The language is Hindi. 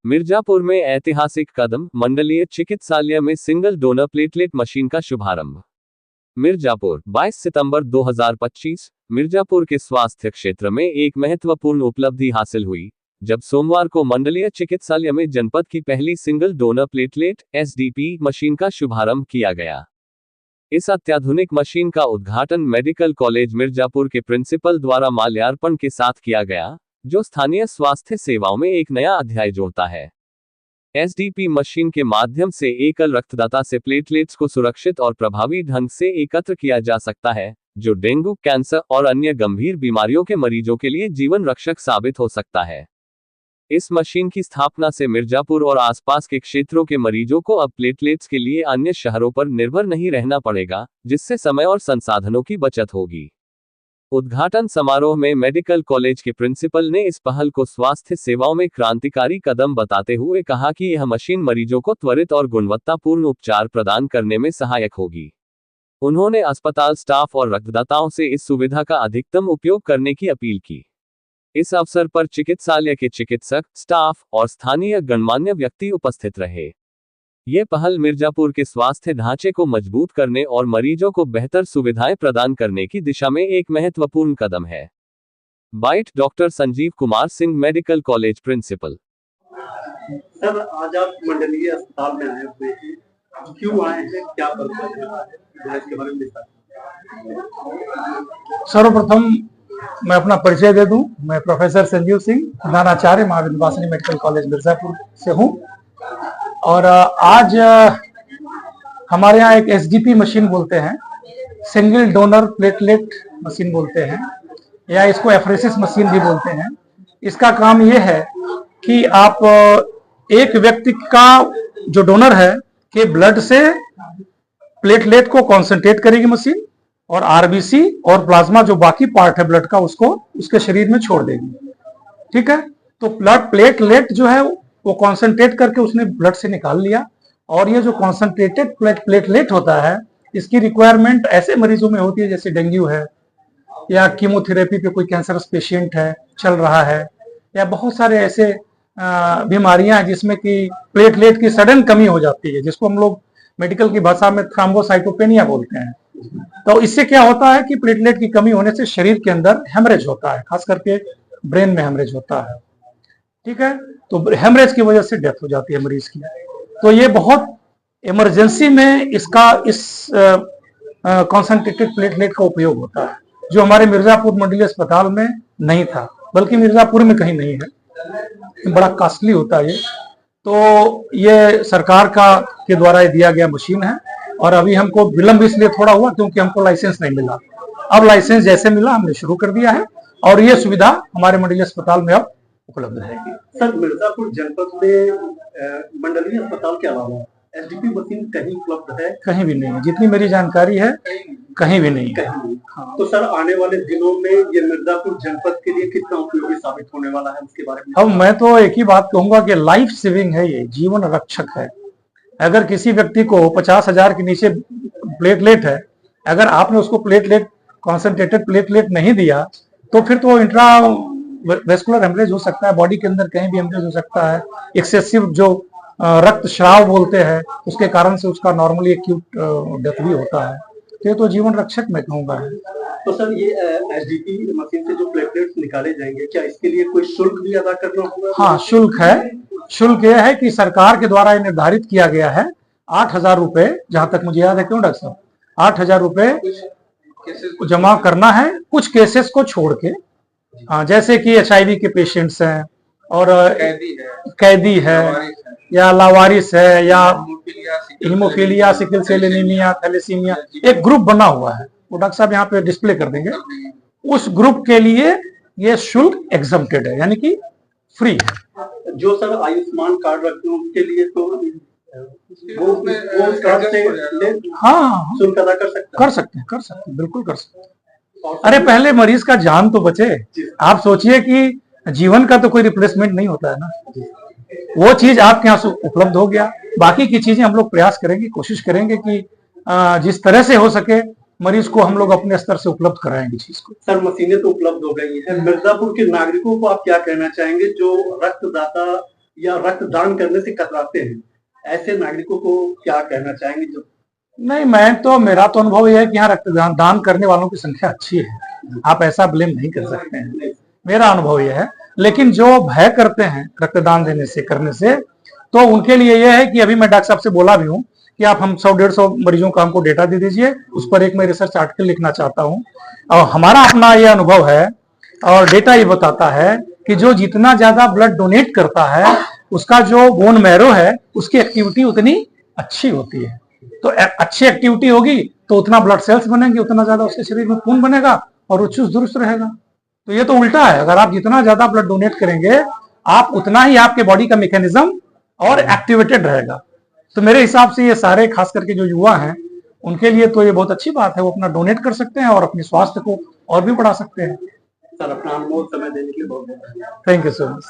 मिर्जापुर में ऐतिहासिक कदम, मंडलीय चिकित्सालय में सिंगल डोनर प्लेटलेट मशीन का शुभारंभ। मिर्जापुर 22 सितंबर 2025। मिर्जापुर के स्वास्थ्य क्षेत्र में एक महत्वपूर्ण उपलब्धि हासिल हुई जब सोमवार को मंडलीय चिकित्सालय में जनपद की पहली single donor platelet (SDP) machine का शुभारंभ किया गया। इस अत्याधुनिक मशीन का उद्घाटन मेडिकल कॉलेज मिर्जापुर के प्रिंसिपल द्वारा माल्यार्पण के साथ किया गया, जो स्थानीय स्वास्थ्य सेवाओं में एक नया अध्याय जोड़ता है। SDP मशीन के माध्यम से एकल रक्तदाता से प्लेटलेट्स को सुरक्षित और प्रभावी ढंग से एकत्र किया जा सकता है, जो डेंगू, कैंसर और अन्य गंभीर बीमारियों के मरीजों के लिए जीवन रक्षक साबित हो सकता है। इस मशीन की स्थापना से मिर्जापुर और आसपास के क्षेत्रों के मरीजों को अब प्लेटलेट्स के लिए अन्य शहरों पर निर्भर नहीं रहना पड़ेगा, जिससे समय और संसाधनों की बचत होगी। उद्घाटन समारोह में मेडिकल कॉलेज के प्रिंसिपल ने इस पहल को स्वास्थ्य सेवाओं में क्रांतिकारी कदम बताते हुए कहा कि यह मशीन मरीजों को त्वरित और गुणवत्तापूर्ण उपचार प्रदान करने में सहायक होगी। उन्होंने अस्पताल स्टाफ और रक्तदाताओं से इस सुविधा का अधिकतम उपयोग करने की अपील की। इस अवसर पर चिकित्सालय के चिकित्सक, स्टाफ और स्थानीय गणमान्य व्यक्ति उपस्थित रहे। ये पहल मिर्जापुर के स्वास्थ्य ढांचे को मजबूत करने और मरीजों को बेहतर सुविधाएं प्रदान करने की दिशा में एक महत्वपूर्ण कदम है। Bite doctor Sanjeev Kumar Singh, medical college principal. Sir, आज आप मंडलीय अस्पताल में आए हुए हैं, क्यों आए हैं, क्या पर्पस है, इसके बारे में सर्वप्रथम मैं अपना परिचय दे दूं। मैं प्रोफेसर संजीव सिंह, प्रधानाचार्य महाविंध्यवासिनी मेडिकल कॉलेज मिर्जापुर से हूं। और आज हमारे यहाँ एक SDP मशीन बोलते हैं, सिंगल डोनर प्लेटलेट मशीन बोलते हैं, या इसको एफरेसिस मशीन भी बोलते हैं। इसका काम ये है कि आप एक व्यक्ति का जो डोनर है के ब्लड से प्लेटलेट को कॉन्सेंट्रेट करेगी मशीन, और RBC और प्लाज्मा जो बाकी पार्ट है ब्लड का उसको उसके शरीर में छोड़ देगी। ठीक है, तो ब्लड प्लेटलेट जो है वो कॉन्सेंट्रेट करके उसने ब्लड से निकाल लिया। और ये जो कॉन्सेंट्रेटेड प्लेटलेट होता है, इसकी रिक्वायरमेंट ऐसे मरीजों में होती है जैसे डेंगू है, या कीमोथेरेपी पे कोई कैंसरस पेशेंट है चल रहा है, या बहुत सारे ऐसे बीमारियां हैं जिसमें कि प्लेटलेट की सडन कमी हो जाती है, जिसको हम लोग मेडिकल की भाषा में थ्रोम्बोसाइटोपेनिया बोलते हैं। तो इससे क्या होता है कि प्लेटलेट की कमी होने से शरीर के अंदर हेमरेज होता है, खास करके ब्रेन में हेमरेज होता है। ठीक है, तो हेमरेज की वजह से डेथ हो जाती है मरीज की। तो ये बहुत इमरजेंसी में इसका इस कॉन्सेंट्रेटेड प्लेटलेट का उपयोग होता है, जो हमारे मिर्जापुर मंडलीय अस्पताल में नहीं था, बल्कि मिर्जापुर में कहीं नहीं है। बड़ा कॉस्टली होता है ये। तो ये सरकार के द्वारा दिया गया मशीन है, और अभी हमको विलंब इसलिए थोड़ा हुआ क्योंकि हमको लाइसेंस नहीं मिला। अब लाइसेंस जैसे मिला हमने शुरू कर दिया है, और ये सुविधा हमारे मंडलीय अस्पताल में अब उपलब्ध रहेगी। सर, मिर्जापुर जनपद में मंडलीय अस्पताल के अलावा SDP मशीन कहीं उपलब्ध है? कहीं भी नहीं है, जितनी मेरी जानकारी है कहीं भी नहीं है। हाँ। तो सर, आने वाले दिनों में ये मिर्जापुर जनपद के लिए कितना उपयोगी साबित होने वाला है, उसके बारे में? अब मैं तो एक ही बात कहूंगा कि लाइफ सेविंग है, ये जीवन रक्षक है। अगर किसी व्यक्ति को 50,000 के नीचे प्लेटलेट है, अगर आपने उसको प्लेटलेट कॉन्सेंट्रेटेड प्लेटलेट नहीं दिया, तो फिर तो इंट्रा वेस्कुलर हेमरेज हो सकता है, बॉडी के अंदर कहीं भी हेमरेज हो सकता है। एक्सेसिव जो रक्त स्राव बोलते हैं, उसके कारण से उसका नॉर्मली एक्यूट डेथ भी होता है। तो ये तो जीवन रक्षक मैं कहूँगा है। तो सर, ये SDP मशीन से जो प्लेटलेट्स निकाले जाएंगे, क्या इसके लिए कोई शुल्क भी अदा करना होगा? हाँ, शुल्क है। शुल्क यह है कि सरकार के द्वारा निर्धारित किया गया है 8,000 रुपए, जहां तक मुझे याद है। क्यों डॉक्टर साहब? 8,000 रुपए जमा करना है, कुछ केसेस को छोड़ के। हाँ, जैसे कि HIV के पेशेंट्स हैं, और कैदी है, या लावारिस है, या haemophilia, sickle cell anaemia, thalassaemia, एक ग्रुप बना हुआ है, वो डॉक्टर साहब यहाँ पे डिस्प्ले कर देंगे। उस ग्रुप के लिए ये शुल्क एग्जम्प्टेड है, यानी कि फ्री है। जो सर आयुष्मान कार्ड रखते हैं उसके लिए तो वो कार्ड से हाँ शुल्क अदा कर सकते हैं, बिल्कुल कर सकते हैं। अरे पहले मरीज का जान तो बचे। आप सोचिए कि जीवन का तो कोई रिप्लेसमेंट नहीं होता है ना, वो चीज आपके यहाँ से उपलब्ध हो गया। बाकी की चीजें हम लोग प्रयास करेंगे, कोशिश करेंगे कि जिस तरह से हो सके मरीज को हम लोग अपने स्तर से उपलब्ध कराएंगे चीज को। सर, मशीनें तो उपलब्ध हो गई हैं, मिर्जापुर के नागरिकों को आप क्या कहना चाहेंगे जो रक्तदाता या रक्तदान करने से कतराते हैं, ऐसे नागरिकों को क्या कहना चाहेंगे जो नहीं, मेरा तो अनुभव यह है कि यहाँ रक्तदान दान करने वालों की संख्या अच्छी है, आप ऐसा ब्लेम नहीं कर सकते हैं, मेरा अनुभव यह है। लेकिन जो भय करते हैं रक्तदान देने से करने से, तो उनके लिए यह है कि अभी मैं डॉक्टर साहब से बोला भी हूँ कि आप हम 100-150 मरीजों का हमको डेटा दे दीजिए, उस पर एक मैं रिसर्च आर्टिकल लिखना चाहता हूँ। और हमारा अपना ये अनुभव है और डेटा ये बताता है कि जो जितना ज्यादा ब्लड डोनेट करता है उसका जो बोन मैरो है उसकी एक्टिविटी उतनी अच्छी होती है। तो अच्छी एक्टिविटी होगी तो उतना ब्लड सेल्स बनेंगे, उतना ज्यादा उसके शरीर में खून बनेगा और वो चुस्त दुरुस्त रहेगा। तो ये तो उल्टा है, अगर आप जितना ज्यादा ब्लड डोनेट करेंगे आप उतना ही आपके बॉडी का मैकेनिज्म और एक्टिवेटेड रहेगा। तो मेरे हिसाब से ये सारे खास करके जो युवा हैं उनके लिए तो ये बहुत अच्छी बात है, वो अपना डोनेट कर सकते हैं और अपने स्वास्थ्य को और भी बढ़ा सकते हैं। सर अपना अनमोल समय देने के लिए बहुत बहुत धन्यवाद। Thank you so much.